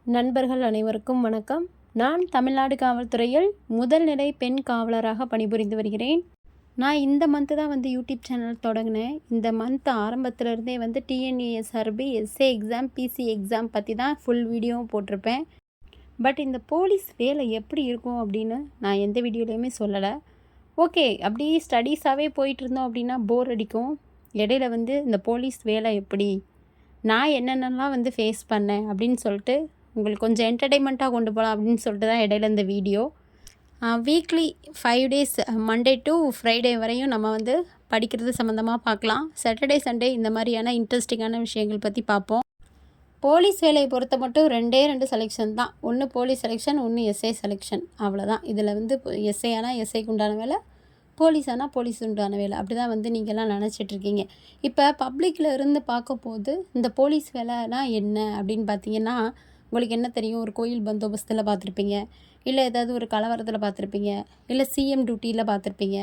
நண்பர்கள் அனைவருக்கும் வணக்கம். நான் தமிழ்நாடு காவல்துறையில் முதல் நிலை பெண் காவலராக பணிபுரிந்து வருகிறேன். நான் இந்த மந்த்து தான் யூடியூப் சேனல் தொடங்கினேன். இந்த மந்த் ஆரம்பத்திலருந்தே TNUSRB, SA exam, PC exam பற்றி தான் ஃபுல் வீடியோவும் போட்டிருப்பேன். பட் இந்த போலீஸ் வேலை எப்படி இருக்கும் அப்படின்னு நான் எந்த வீடியோலையுமே சொல்லலை. ஓகே, அப்படியே ஸ்டடீஸாகவே போயிட்டு இருந்தோம் அப்படின்னா போர் அடிக்கும். இடையில இந்த போலீஸ் வேலை எப்படி, நான் என்னென்னலாம் ஃபேஸ் பண்ணேன் அப்படின்னு சொல்லிட்டு உங்களுக்கு கொஞ்சம் என்டர்டெயின்மெண்ட்டாக கொண்டு போகலாம் அப்படின்னு சொல்லிட்டு தான் இடையில இந்த video. Weekly 5 days Monday to Friday வரையும் நம்ம படிக்கிறது சம்மந்தமாக பார்க்கலாம். சாட்டர்டே சண்டே இந்த மாதிரியான இன்ட்ரெஸ்டிங்கான விஷயங்கள் பற்றி பார்ப்போம். போலீஸ் வேலையை பொறுத்த மட்டும் 2 செலெக்ஷன் தான். ஒன்று போலீஸ் செலெக்ஷன், ஒன்று எஸ்ஐ செலெக்ஷன், அவ்வளோதான். இதில் எஸ்ஐ ஆனால் எஸ்ஐக்கு உண்டான வேலை, போலீஸ் ஆனால் போலீஸ் உண்டான வேலை, அப்படி தான் நீங்கள்லாம் நினச்சிட்ருக்கீங்க. இப்போ பப்ளிக்கில் இருந்து பார்க்க போது இந்த போலீஸ் வேலைனா என்ன அப்படின்னு பார்த்தீங்கன்னா, உங்களுக்கு என்ன தெரியும், ஒரு கோயில் பந்தோபஸ்தில் பார்த்துருப்பீங்க, இல்லை ஏதாவது ஒரு கலவரத்தில் பார்த்துருப்பீங்க, இல்லை சிஎம் டியூட்டியில் பார்த்துருப்பீங்க,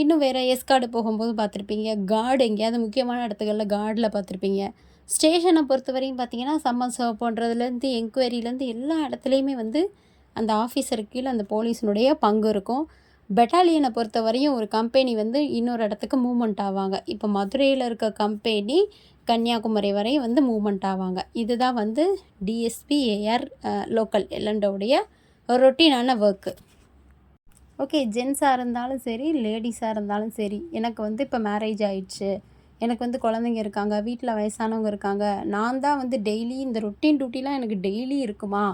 இன்னும் வேறு எஸ்கார்டு போகும்போது பார்த்துருப்பீங்க, கார்டு எங்கேயாவது முக்கியமான இடத்துகளில் கார்டில் பார்த்துருப்பீங்க. ஸ்டேஷனை பொறுத்த வரையும் பார்த்தீங்கன்னா சம்மன் சர்வ் பண்ணுறதுலேருந்து என்கொயரிலேருந்து எல்லா இடத்துலையுமே அந்த ஆஃபீஸருக்கு கீழே அந்த போலீஸினுடைய பங்கு இருக்கும். பெட்டாலியனை பொறுத்த வரையும் ஒரு கம்பெனி இன்னொரு இடத்துக்கு மூவ்மெண்ட் ஆவாங்க. இப்போ மதுரையில் இருக்க கம்பெனி கன்னியாகுமரி வரை மூவ்மெண்ட் ஆவாங்க. இதுதான் டிஎஸ்பி, ஏஆர், லோக்கல் எல்லாண்டோடைய ரொட்டீனான ஒர்க்கு. ஓகே, ஜென்ஸாக இருந்தாலும் சரி, லேடிஸாக இருந்தாலும் சரி, எனக்கு இப்போ மேரேஜ் ஆயிடுச்சு, எனக்கு குழந்தைங்க இருக்காங்க, வீட்டில் வயசானவங்க இருக்காங்க, நான் தான் டெய்லி இந்த ரொட்டீன் டியூட்டிலாம் எனக்கு டெய்லி இருக்குமா,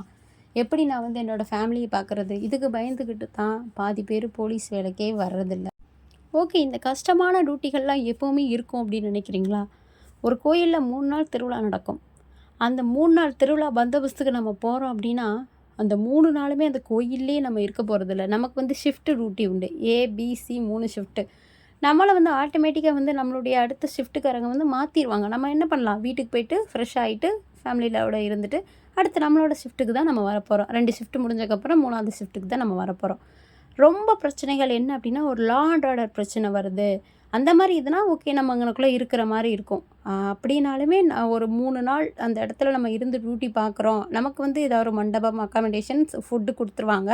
எப்படி நான் என்னோடய ஃபேமிலியை பார்க்குறது, இதுக்கு பயந்துக்கிட்டு தான் பாதி பேர் போலீஸ் வேலைக்கே வர்றதில்ல. ஓகே, இந்த கஷ்டமான டியூட்டிகள்லாம் எப்போவுமே இருக்கும் அப்படின்னு நினைக்கிறீங்களா? ஒரு கோயிலில் 3 நாள் திருவிழா நடக்கும். அந்த 3 நாள் திருவிழா பந்தோபஸ்துக்கு நம்ம போகிறோம் அப்படின்னா, அந்த 3 நாளுமே அந்த கோயிலே நம்ம இருக்க போகிறதில்ல. நமக்கு ஷிஃப்ட்டு டியூட்டி உண்டு. ABC 3 shift. நம்மளை ஆட்டோமேட்டிக்காக நம்மளுடைய அடுத்த ஷிஃப்ட்டுக்காரங்க மாற்றிடுவாங்க. நம்ம என்ன பண்ணலாம், வீட்டுக்கு போயிட்டு ஃப்ரெஷ் ஆகிட்டு ஃபேமிலியோட இருந்துட்டு அடுத்து நம்மளோட ஷிஃப்ட்டுக்கு தான் நம்ம வரப்போகிறோம். 2 ஷிஃப்ட்டு முடிஞ்சக்கப்புறம் 3வது ஷிஃப்ட்டுக்கு தான் நம்ம வரப்போகிறோம். ரொம்ப பிரச்சனைகள் என்ன அப்படின்னா, ஒரு லா அண்ட் ஆர்டர் பிரச்சனை வருது, அந்த மாதிரி இதுனா ஓகே, நம்ம அங்கனக்குள்ளே இருக்கிற மாதிரி இருக்கும். அப்படின்னாலுமே நான் ஒரு 3 நாள் அந்த இடத்துல நம்ம இருந்து டியூட்டி பார்க்குறோம். நமக்கு ஏதாவது ஒரு மண்டபம், அக்காமடேஷன்ஸ், ஃபுட்டு கொடுத்துருவாங்க.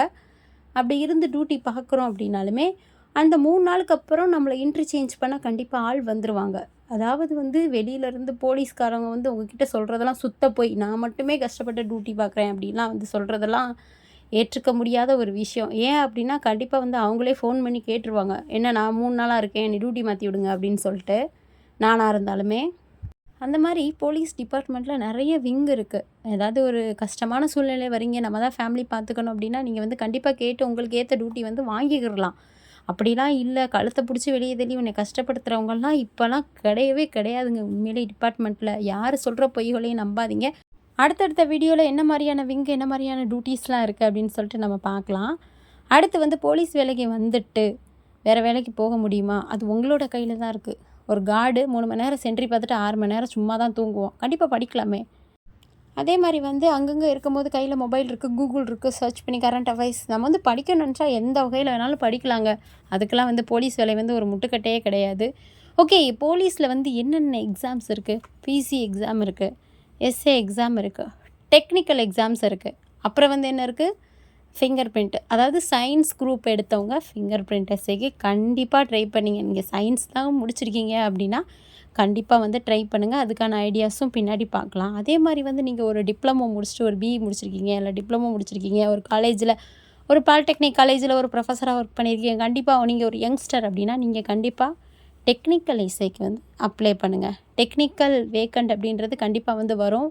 அப்படி இருந்து டியூட்டி பார்க்குறோம் அப்படின்னாலுமே அந்த 3 நாளுக்கு அப்புறம் நம்மளை இன்டர்சேஞ்ச் பண்ண கண்டிப்பாக ஆள் வந்துடுவாங்க. அதாவது வெளியிலேருந்து போலீஸ்காரங்க உங்ககிட்ட சொல்கிறதெல்லாம் சுத்த போய், நான் மட்டுமே கஷ்டப்பட்டு டியூட்டி பார்க்குறேன் அப்படின்லாம் சொல்கிறதெல்லாம் ஏற்றுக்க முடியாத ஒரு விஷயம். ஏன் அப்படின்னா கண்டிப்பாக அவங்களே ஃபோன் பண்ணி கேட்டுருவாங்க, என்ன நான் 3 நாளாக இருக்கேன், நீ டியூட்டி மாற்றி விடுங்க அப்படின்னு சொல்லிட்டு. நானாக இருந்தாலுமே அந்த மாதிரி போலீஸ் டிபார்ட்மெண்ட்டில் நிறைய விங் இருக்குது. ஏதாவது ஒரு கஷ்டமான சூழ்நிலை வரீங்க, நம்ம தான் ஃபேமிலி பார்த்துக்கணும் அப்படின்னா நீங்கள் கண்டிப்பாக கேட்டு உங்களுக்கு ஏற்ற டியூட்டி வாங்கிக்கிடலாம். அப்படிலாம் இல்லை, கழுத்தை பிடிச்சி வெளியே தள்ளி உன்னை கஷ்டப்படுத்துகிறவங்கலாம் இப்போலாம் கிடையவே கிடையாதுங்க. உண்மையிலே டிபார்ட்மெண்ட்டில் யார் சொல்கிற பொய்களையும் நம்பாதீங்க. அடுத்தடுத்த வீடியோவில் என்ன மாதிரியான விங், என்ன மாதிரியான டியூட்டிஸ்லாம் இருக்குது அப்படின்னு சொல்லிட்டு நம்ம பார்க்கலாம். அடுத்து போலீஸ் வேலைக்கு வந்துட்டு வேறு வேலைக்கு போக முடியுமா, அது உங்களோட கையில் தான் இருக்குது. ஒரு கார்டு 3 மணி நேரம் சென்ட்ரி பார்த்துட்டு 6 மணி நேரம் சும்மா தான் தூங்குவோம், கண்டிப்பாக படிக்கலாமே. அதே மாதிரி அங்கங்கே இருக்கும்போது கையில் மொபைல் இருக்குது, கூகுள் இருக்குது, சர்ச் பண்ணி கரண்ட் அஃபைர்ஸ் நம்ம படிக்கணும்னு நினச்சா எந்த வகையில் வேணாலும் படிக்கலாங்க. அதுக்கெல்லாம் போலீஸ் வேலை ஒரு முட்டுக்கட்டையே கிடையாது. ஓகே, போலீஸில் என்னென்ன எக்ஸாம்ஸ் இருக்குது, பிசி எக்ஸாம் இருக்குது, எஸ்ஏ எக்ஸாம் இருக்குது, டெக்னிக்கல் எக்ஸாம்ஸ் இருக்குது, அப்புறம் என்ன இருக்குது, ஃபிங்கர் பிரிண்ட். அதாவது சயின்ஸ் குரூப் எடுத்தவங்க ஃபிங்கர் பிரிண்ட் எஸ்ஏக்கு கண்டிப்பாக ட்ரை பண்ணிங்க. நீங்கள் சயின்ஸ் தான் முடிச்சிருக்கீங்க அப்படின்னா கண்டிப்பாக ட்ரை பண்ணுங்கள். அதுக்கான ஐடியாஸும் பின்னாடி பார்க்கலாம். அதே மாதிரி நீங்கள் ஒரு டிப்ளமோ முடிச்சுட்டு ஒரு பிஇ முடிச்சிருக்கீங்க, இல்லை டிப்ளமோ முடிச்சிருக்கீங்க, ஒரு காலேஜில் ஒரு பாலிடெக்னிக் காலேஜில் ஒரு ப்ரொஃபஸராக ஒர்க் பண்ணியிருக்கீங்க, கண்டிப்பாக நீங்கள் ஒரு யங்ஸ்டர் அப்படின்னா நீங்கள் கண்டிப்பாக டெக்னிக்கல் எஸ்ஐக்கு அப்ளை பண்ணுங்கள். டெக்னிக்கல் வேக்கண்ட் அப்படின்றது கண்டிப்பாக வரும்,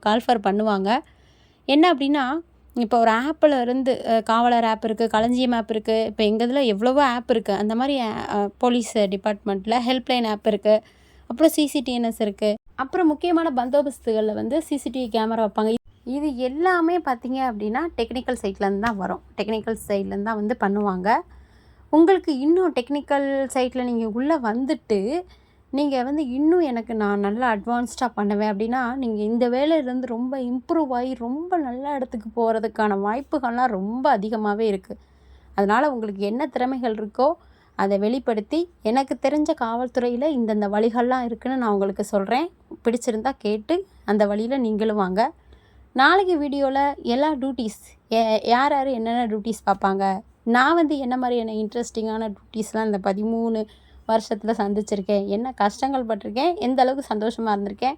கால்ஃபர் பண்ணுவாங்க. என்ன அப்படின்னா, இப்போ ஒரு ஆப்பில் இருந்து காவலர் ஆப் இருக்குது, களஞ்சியம் ஆப் இருக்குது, இப்போ எங்கள் இதில் எவ்வளவோ ஆப் இருக்குது. அந்த மாதிரி போலீஸ் டிபார்ட்மெண்ட்டில் ஹெல்ப்லைன் ஆப் இருக்குது, அப்புறம் சிசிடிஎன்எஸ் இருக்குது, அப்புறம் முக்கியமான பந்தோபஸ்துகளில் சிசிடிவி கேமரா வைப்பாங்க. இது எல்லாமே பார்த்திங்க அப்படின்னா டெக்னிக்கல் சைட்லேருந்து தான் வரும். டெக்னிக்கல் சைட்லேருந்து தான் பண்ணுவாங்க. உங்களுக்கு இன்னும் டெக்னிக்கல் சைட்டில் நீங்கள் உள்ளே வந்துட்டு நீங்கள் இன்னும் எனக்கு நான் நல்லா அட்வான்ஸ்டாக பண்ணுவேன் அப்படின்னா, நீங்கள் இந்த வேலையிலேருந்து ரொம்ப இம்ப்ரூவ் ஆகி ரொம்ப நல்ல இடத்துக்கு போகிறதுக்கான வாய்ப்புகள்லாம் ரொம்ப அதிகமாகவே இருக்குது. அதனால் உங்களுக்கு என்ன திறமைகள் இருக்கோ அதை வெளிப்படுத்தி, எனக்கு தெரிஞ்ச காவல்துறையில் இந்தந்த வழிகள்லாம் இருக்குதுன்னு நான் உங்களுக்கு சொல்கிறேன். பிடிச்சிருந்தா கேட்டு அந்த வழியில் நீங்களும் வாங்க. நாளைக்கு வீடியோவில் எல்லா டியூட்டிஸ் யார் யார் என்னென்ன டியூட்டிஸ் பார்ப்பாங்க, நான் வந்து என்ன மாதிரியான இன்ட்ரெஸ்டிங்கான டியூட்டிஸ்லாம் இந்த 13 வருஷத்தில் சந்திச்சிருக்கேன், என்ன கஷ்டங்கள் பட்டிருக்கேன், எந்த அளவுக்கு சந்தோஷமாக இருந்திருக்கேன்,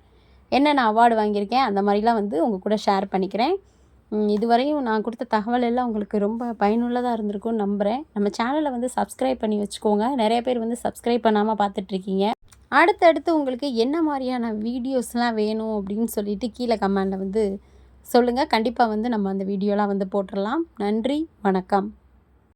என்னென்ன அவார்டு வாங்கியிருக்கேன், அந்த மாதிரிலாம் வந்து உங்கள் கூட ஷேர் பண்ணிக்கிறேன். இதுவரையும் நான் கொடுத்த தகவல் எல்லாம் உங்களுக்கு ரொம்ப பயனுள்ளதாக இருந்திருக்கும்னு நம்புகிறேன். நம்ம சேனலை வந்து சப்ஸ்கிரைப் பண்ணி வச்சுக்கோங்க. நிறைய பேர் வந்து சப்ஸ்கிரைப் பண்ணாமல் பார்த்துட்ருக்கீங்க. அடுத்தடுத்து உங்களுக்கு என்ன மாதிரியான வீடியோஸ்லாம் வேணும் அப்படின்னு சொல்லிட்டு கீழே கமெண்டில் வந்து சொல்லுங்கள். கண்டிப்பாக வந்து நம்ம அந்த வீடியோலாம் வந்து போட்டுடலாம். நன்றி, வணக்கம்.